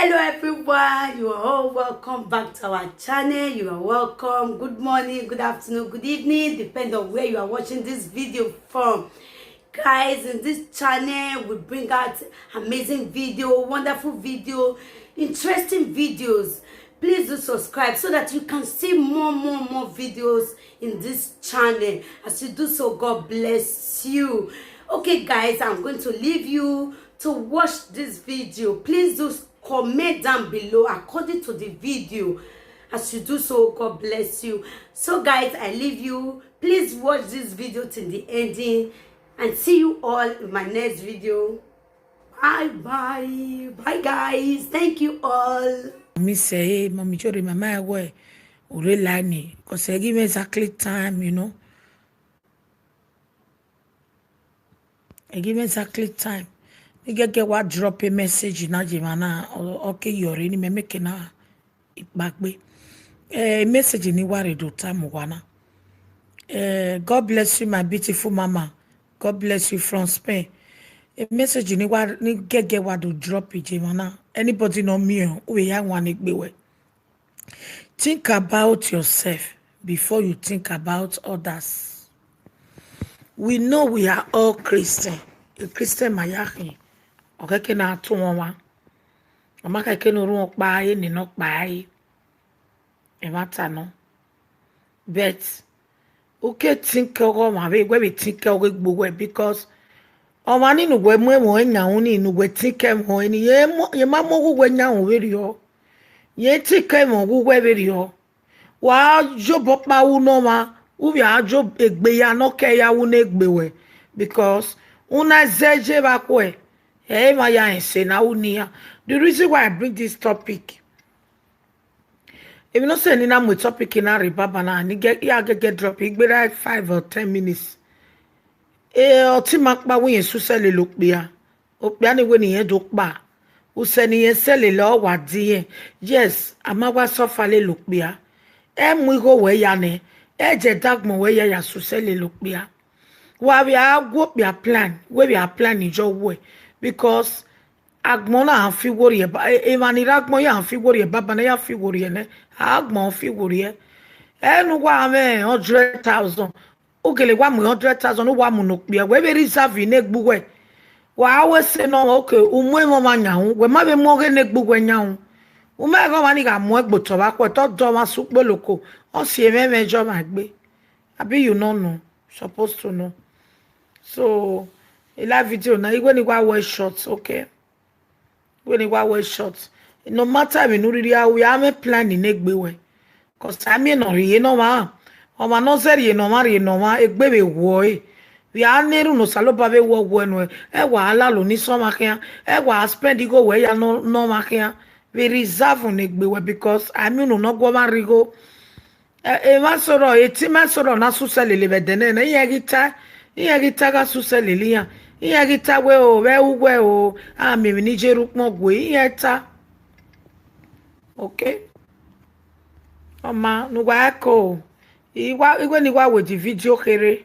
Hello everyone, you are all welcome back to our channel. You are welcome. Good morning, good afternoon, good evening, depending on where you are watching this video from. Guys, in this channel we bring out amazing video, wonderful video, interesting videos. Please do subscribe so that you can see more videos in this channel. As you do so, God bless you. Okay guys, I'm going to leave you to watch this video. Please do comment down below according to the video. As you do so, God bless you. So guys, I leave you. Please watch this video till the ending and see you all in my next video. Bye guys, thank you all. Me say, mommy, chori mama way urelani, cause I give me exactly time, you know. I give me exactly time. You get what drop a message na jimana okay you're in me make na back be message ni worry do time wana. God bless you, my beautiful mama. God bless you from Spain. A message ni what ni get what do drop it jimana. Anybody know me? We have one way. Think about yourself before you think about others. We know we are all Christian. A Christian mayaki. Okay, can I to one? Amaka can no buy ni not buy. E matter no. But okay, think of my way where we think of it because ọmọ nínú we mo enya oni nu we think mo ni ye ma mo we nya o we rio. Ye think mo we we rio. Wa job pa wu no ma u bi ajo egbe ya no ke ya wu na egbe we because una zeje ba ko e ma ya ense na unia. The reason why I bring this topic, if you not say any name with topic in a ribaba na ni get drop it be like 5 or 10 minutes. Oti makpa we yesu sele lokbia okbia ni we ni yen dokpa u se ni yen sele lo wadi yen yes amawa suffer le lokbia mu igo we ya ne je dagmo we ya su sele lokbia wa we agwo bia plan we be plan ijo we because agmo na fi wori e mani ragmo ya fi wori baba na ya fi wori ne agmo fi wori enu wa me 100,000 ogele wa mu 100,000 wa mu no pia we be reserve ne gbugwe wa we se no okay umwe mo ma nyahu we ma be mo ge ne gbugwe nyahu umwe go ma ni ga mu egboto ba ko to do ma su poloko o si e mejo ma gbe abi you no know supposed to know. So in that video na igwe ni wa we short, okay, when ni wa we short no matter me no really we am plan ni negbe we cause time no ri no ma o ma no seri no ma egbe be wo we are neru no saloba be wo no e wa ala lo ni so ma kian e wa spend go we ya no ma kian we reserve on egbe we because I mean no go ma rigo e ma soro e ti ma soro na su sele le be dene na ye gita ga su sele le ya ye gita we o a me ni jeru pon gwe ye ta okay mama no wa ko Igwe ni wa with the video kere.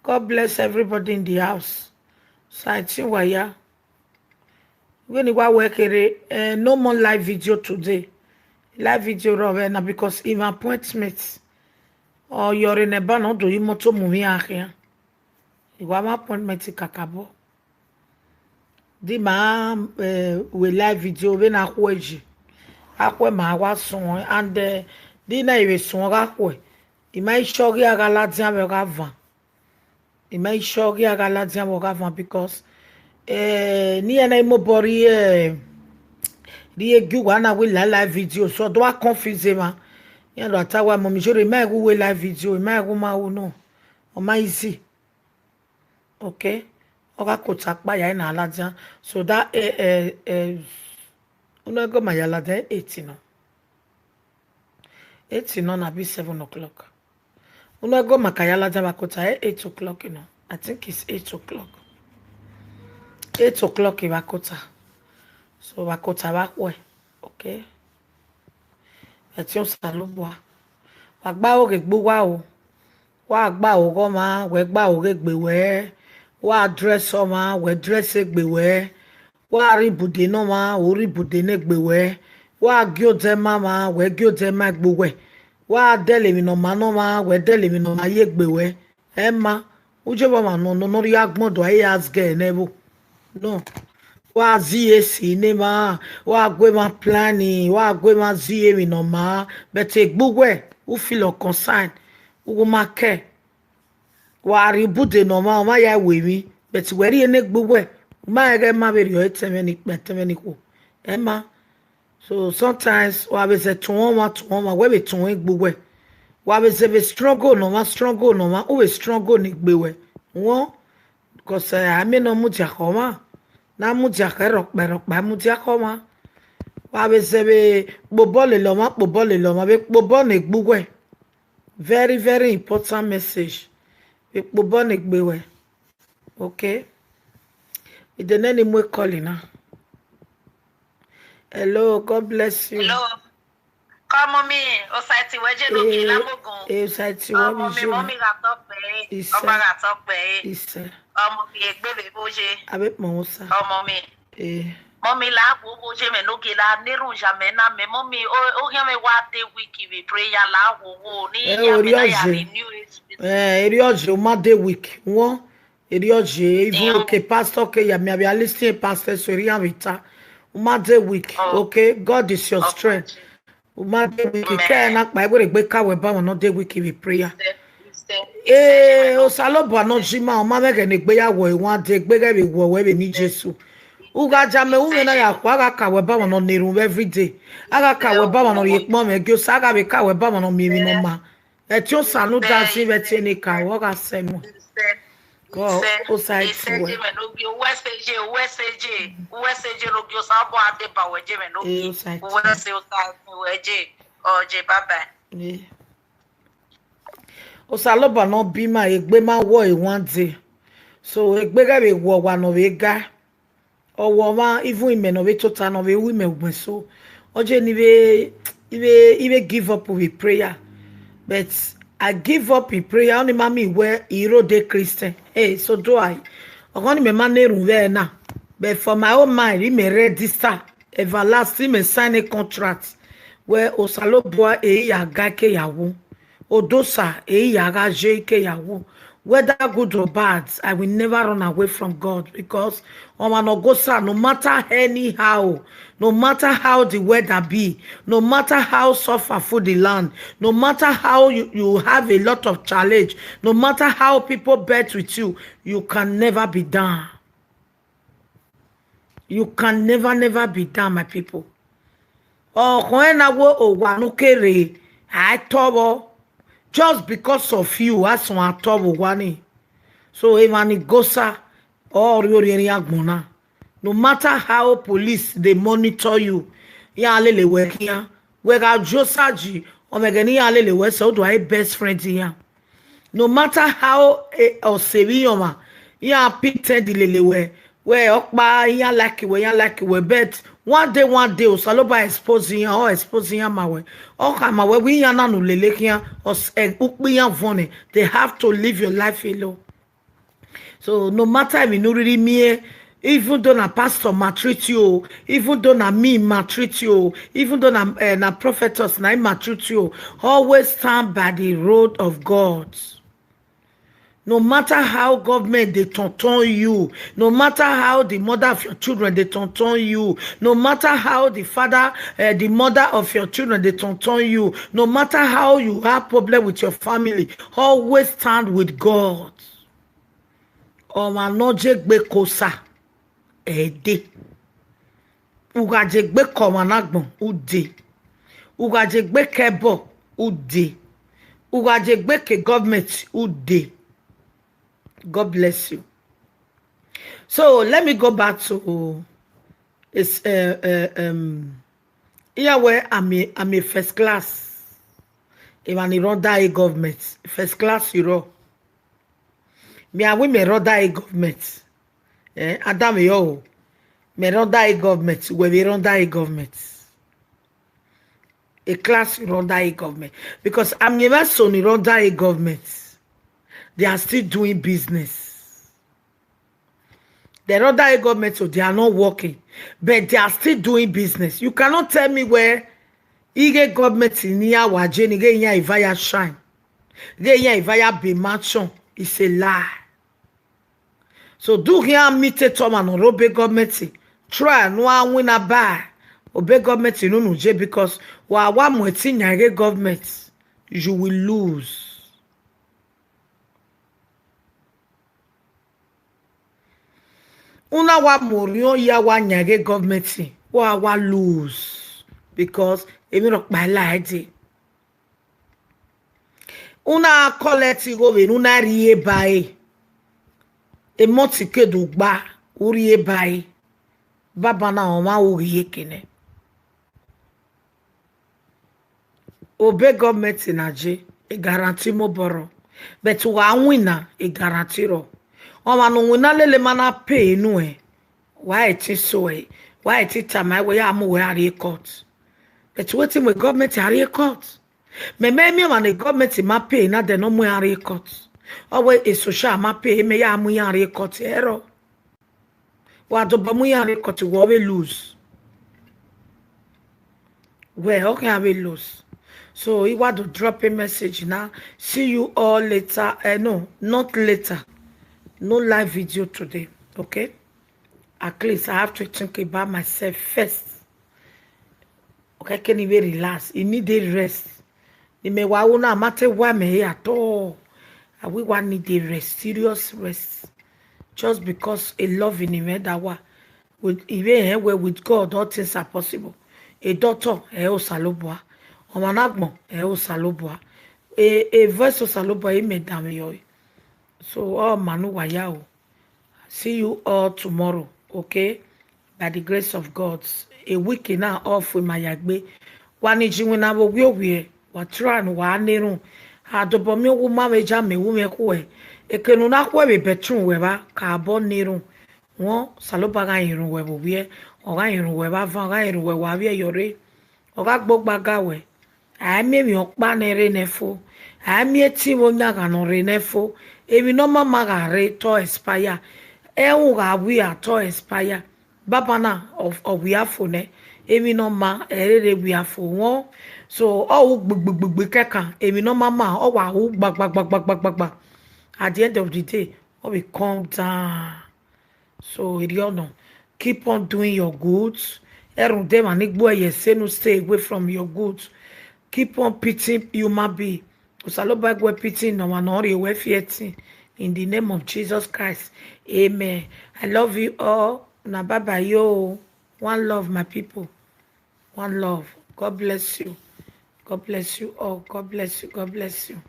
God bless everybody in the house. So I think we ya. Igwe ni wa we kere. No more live video today. Live video robe na because in appointment or you're in a ban do you moto mu here. Igwa ma appointment kakabo. Di ma we live video we na kweji. Akwe ma wa son and di na iwe son ga kwe. Imai shogi agala diabo gavan. Imai shogi agala diabo gavan because ni ena imo bori di egu wana we live video so do a confuse ma. Yan do atawa mo mi jore ma egu we live video ma egu ma wo no. O ma easy. Okay? Oga ko takpa ya na alaja so that una go ma ya la de 8 no. 8 no na be 7 o'clock. Uno go makayala jabakota 8 o'clock, you know. I think it's 8 o'clock. 8 o'clock ibakota. So bakota bakwe. Okay. Etion salubwa. Wagba o gegbuwa o. Wa agba o go ma, we gba o gegbe we. Wa dress o ma, we dress egbe we. wa ribude no ma ori bude ne gbewe wa gyote mama we gyote ma gbewe wa dele mi no ma no ma we dele mi no ma ye gbewe emma uje ba ma no no ri agbon do aye asge nebo no wa zie si ne ma wa gwe ma plani wa gwe ma zie mi no ma bete gbewe u feel concern u ma ke wa ribude no ma ya we mi bete we ri ne gbewe ma ege ma be ri o temeni ko emma so sometimes wa be se tun wa we be tun gbewe wa be se be struggle no ma o be struggle ni gbewe won because I me no mu ti akoma na mu ti akero pa mu ti akoma wa be se be bobo le lo ma be bobo ni gbewe very very important message be bobo ni gbewe okay the name we calling now. Hello, God bless you. Hello. Come on me, Osati weje lo ki lamogun. Osati wa mi je. Mommy ga to pe. Oba ga to pe. Ise. Ọmọ mi egbebe boje. Abe mo sa. Ọmọ mi. Mommy la wo boje me no ge la nirun jamais na me mommy o yan me wa te wiki we prayer la wo ni ya me na ya renew it. Eri oje o ma de week. Won eri oje even okay pastor ke ya me abi listening pastor so ri amita. Uma de week. Okay, God is your strength. Uma de week ke na pa we gbe kawe ba won no de week we prayer. O salobo no jima o ma mege ni gbe yawo e won de gbe ge be wo we be ni Jesu. Uga jame u me na ya kwa ga kawe ba won no nerun every day. Aga kawe ba won no ye pon me ge o saga be kawe ba won no mi no ma. E ti o sanu da si be ti ni ka wo ga semu. God, outside to work. USAJ no go sabo ade ba weje me no ki. USAJ weje oje baba. Osaloba no bi ma egbe ma wo e one day. So egbe ga be wo wa no we ga. Owo ma even ime no we total no we wi me ugben so. Oje ni we give up with prayer. But I give up in prayer only mommy where hero de Christian. Hey, so do I. Only me man there now. But for my own mind, he may register everlasting me sign a contract where Osaloboa ya gake yawo. Odosa ya gaje ke yawo. Whether good or bad, I will never run away from God because no matter anyhow, no matter how the weather be, no matter how suffer for the land, no matter how you have a lot of challenge, no matter how people bet with you, you can never be down. You can never be down, my people. Oh, when I go wanukere, I told just because of you, that's what I told you. So, even gosa or no matter how police they monitor you, ya lele work here. We got Josaji or Megani lele work. So do I best friends here. No matter how or Sevilloma, ya pitted the lele work. Where okba ya like we bet one day Osaloba exposing or exposing my way. Okay, my way we ya na no lele here or ukbiya vone. They have to live your life alone. So no matter if you know really me, even though na pastor maltreat you, even though na me maltreat you, even though na prophetess na maltreat you, always stand by the road of God. No matter how government they tonton you, no matter how the mother of your children they tonton you, no matter how the father, the mother of your children they tonton you, no matter how you have problem with your family, always stand with God. Omanojegbe kosa ede ugajegbe komanagbon ude ugajegbe kebo ude ugajegbe ke government ude. God bless you. So let me go back to it's here where I'm a first class. Even in Rwanda government first class Europe. Me and we me Rwanda government. Adam yo me Rwanda government. We be Rwanda government. A class Rwanda government because I'm never so in Rwanda government. They are still doing business. The other government, so they are not working, but they are still doing business. You cannot tell me where Ige government in here wajeni ge nya ivaya shine. Ge nya ivaya be mansion. It's a lie. So do here meet a Tom and Robe government. Try no win a buy. Obey government in Unuje because wa mweti nyage government. You will lose. Una wa morion ya wa nyage government. Wa lose. Because emi rock my life. Una collect go ve una rie bae. E motike dugba uriye bae. Baba na oma uriye kene. Obey government in aje e guarantee mo boro. But wa wina e guarantee ro. Oma no wina lele mana pay no e. Why it is so e? Why it is time we am we are court. But waiting with government are court. Me man the government ma pay na de no mo are court. Owe e social ma pay me ya mu are court ero. Wa do ba mu are court we we lose. Well, okay, I will lose. So he want to drop a message now. See you all later. No, not later. No live video today. Okay? At least I have to think about myself first. Okay, can even relax. You need a rest. You may want to matter why me here at all. And we want need a rest, serious rest. Just because a love in him that wa with even where with God all things are possible. A doctor o salobua. Omanagmo o salobua. A voice o salobua me dam yo. So all manu wayao. See you all tomorrow, okay? By the grace of God. A week now off with my yagbe. Wani jiwina wo we wa tran wa nerun. Ha dobo mi wo ma meja me wo me ko e. Ekenu na ko be betrun we ba ka bo nerun. Won saloba ga irun we bo we. Oga irun we ba van ga irun we wa we yore. Oga gbogba ga we. A mi mi okpa nere nefo. A mi eti wo nyaga no re nefo. Ebi no mama ga re to expire. E wu ga we to expire. Baba na of we afo ne. Ebi no ma ere we afo won. So oh gbgbgbgb keka. Ebi no mama o wa hu gbag. At the end of the day, we calm down. So keep on doing your goods. Erun dem anigbo say no stay away from your goods. Keep on pitying human being. Usaloba gwe pitying no one or we fighting. In the name of Jesus Christ. Amen. I love you all. Na baba yo. One love, my people. One love. God bless you. God bless you all. God bless you. God bless you.